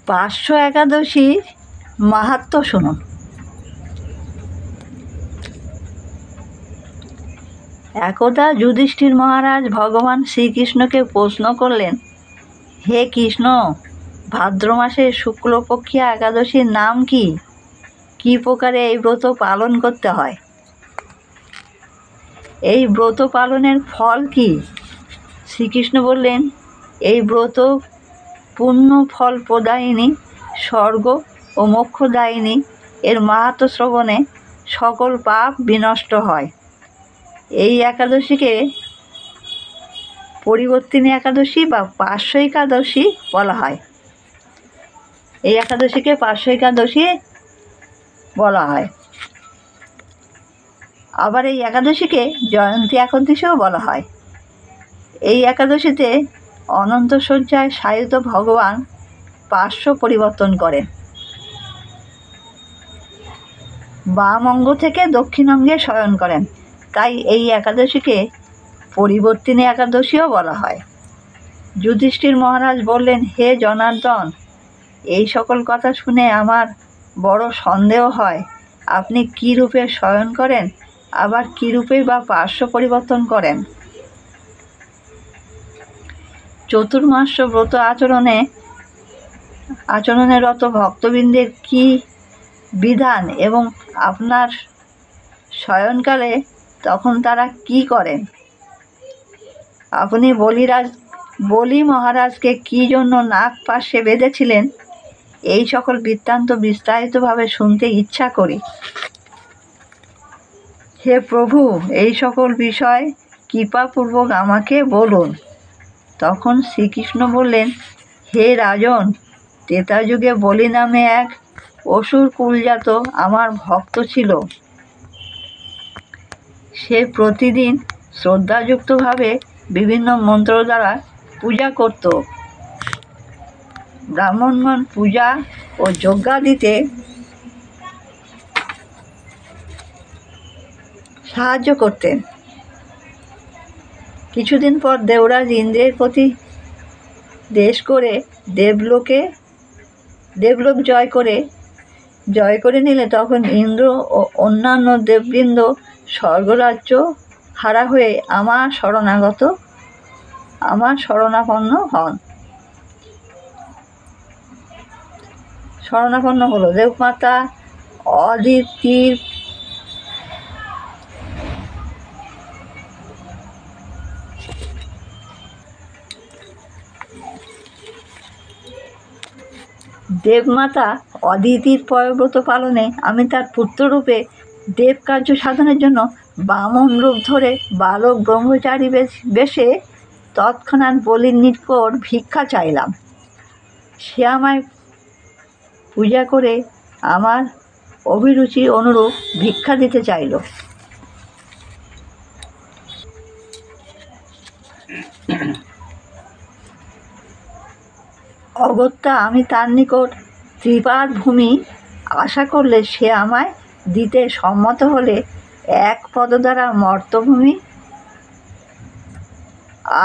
পার্শ্ব একাদশীর মাহাত্ম্য শুনুন। একদা যুধিষ্ঠির মহারাজ ভগবান শ্রীকৃষ্ণকে প্রশ্ন করলেন, হে কৃষ্ণ, ভাদ্র মাসের শুক্লপক্ষিয়া একাদশীর নাম কি? কী প্রকারে এই ব্রত পালন করতে হয়? এই ব্রত পালনের ফল কি? শ্রীকৃষ্ণ বললেন, এই ব্রত পুণ্য ফল প্রদায়িনী, স্বর্গ ও মোক্ষদায়িনী। এর মাহাত্ম্য শ্রবণে সকল পাপ বিনষ্ট হয়। এই একাদশীকে পরিবর্তিনী একাদশী বা পার্শ্ব একাদশী বলা হয়। এই একাদশীকে পার্শ্ব একাদশী বলা হয়। আবার এই একাদশীকে জয়ন্তী একাদশীও বলা হয়। এই একাদশীতে অনন্ত শয্যায় শায়িত ভগবান পার্শ্ব পরিবর্তন করেন। বাম অঙ্গ থেকে দক্ষিণ অঙ্গে শয়ন করেন। তাই এই একাদশীকে পরিবর্তিনী একাদশীও বলা হয়। যুধিষ্ঠির মহারাজ বললেন, হে জনার্দন, এই সকল কথা শুনে আমার বড় সন্দেহ হয়। আপনি কী রূপে শয়ন করেন, আবার কী রূপেই বা পার্শ্ব পরিবর্তন করেন? চতুর্মাস্য ব্রত আচরণেরত ভক্তবৃন্দের কি বিধান এবং আপনার শয়নকালে তখন তারা কি করেন? আপনি বলি মহারাজকে কী জন্য নাগ পাশে বেঁধেছিলেন, এই সকল বৃত্তান্ত বিস্তারিতভাবে শুনতে ইচ্ছা করি। হে প্রভু, এই সকল বিষয় কৃপাপূর্বক আমাকে বলুন। তখন শ্রীকৃষ্ণ বললেন, হে রাজন, ত্রেতাযুগে বলি নামে এক অসুর কুলজাত আমার ভক্ত ছিল। সে প্রতিদিন শ্রদ্ধাযুক্তভাবে বিভিন্ন মন্ত্র দ্বারা পূজা করত। ব্রাহ্মণগণ পূজা ও যজ্ঞাদিতে সাহায্য করতেন। কিছুদিন পর দেবরাজ ইন্দ্রের প্রতি দেশ করে দেবলোক জয় করে নিলে তখন ইন্দ্র ও অন্যান্য দেববৃন্দ স্বর্গরাজ্য হারা হয়ে আমার শরণাপন্ন হলো। দেবমাতা অদিতির পয়ব্রত পালনে আমি তার পুত্ররূপে দেব কার্য সাধনের জন্য বামন রূপ ধরে বালক ব্রহ্মচারী বেশে তৎক্ষণাৎ বলির নিকট ভিক্ষা চাইলাম। সে আমায় পূজা করে আমার অভিরুচি অনুরূপ ভিক্ষা দিতে চাইল। অগত্যা আমি তার নিকট ত্রিপাদ ভূমি আশা করলে সে আমায় দিতে সম্মত হলে 1 পদ দ্বারা মর্তভূমি,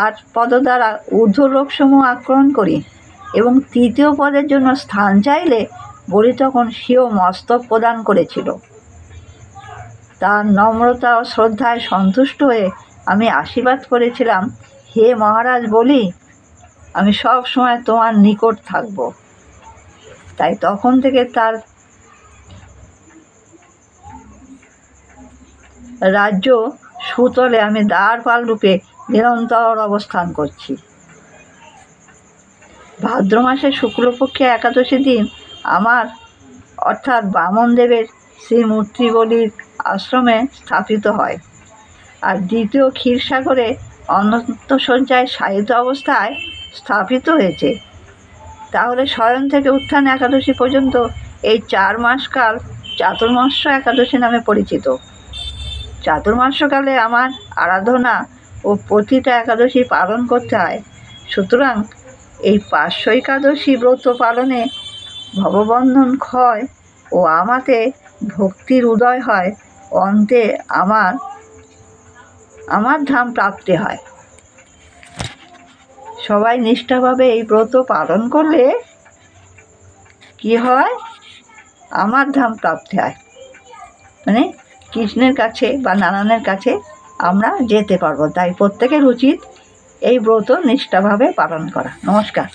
8 পদ দ্বারা ঊর্ধ্বলোকসমূহ আক্রমণ করি এবং 3য় পদের জন্য স্থান চাইলে বলি তখন সেও মস্তক প্রদান করেছিল। তার নম্রতা ও শ্রদ্ধায় সন্তুষ্ট হয়ে আমি আশীর্বাদ করেছিলাম, হে মহারাজ বলি, আমি সব সময় তোমার নিকট থাকব। তাই তখন থেকে তার রাজ্য সুতলে আমি দ্বারপাল রূপে নিরন্তর অবস্থান করছি। ভাদ্র মাসের শুক্লপক্ষে একাদশী দিন আমার অর্থাৎ বামনদেবের শ্রীমূর্তি বলির আশ্রমে স্থাপিত হয়, আর দ্বিতীয় ক্ষীরসাগরে অনন্ত শয্যায় শায়িত অবস্থায় স্থাপিত হয়েছে। তাহলে শয়ন থেকে উত্থান একাদশী পর্যন্ত এই 4 মাসকাল চাতুর্মাস্য একাদশী নামে পরিচিত। চাতুর্মাস্যকালে আমার আরাধনা ও প্রতিটা একাদশী পালন করতে হয়। সুতরাং এই পার্শ্ব একাদশী ব্রত পালনে ভববন্ধন ক্ষয় ও আমাতে ভক্তির উদয় হয়। অন্তে আমার ধাম প্রাপ্তি হয়। সবাই নিষ্ঠাভাবে এই ব্রত পালন করলে কি হয়, আমার ধাম প্রাপ্তি হয়, মানে কৃষ্ণের কাছে বা নারায়ণের কাছে আমরা যেতে পারবো। তাই প্রত্যেকের উচিত এই ব্রত নিষ্ঠাভাবে পালন করা। নমস্কার।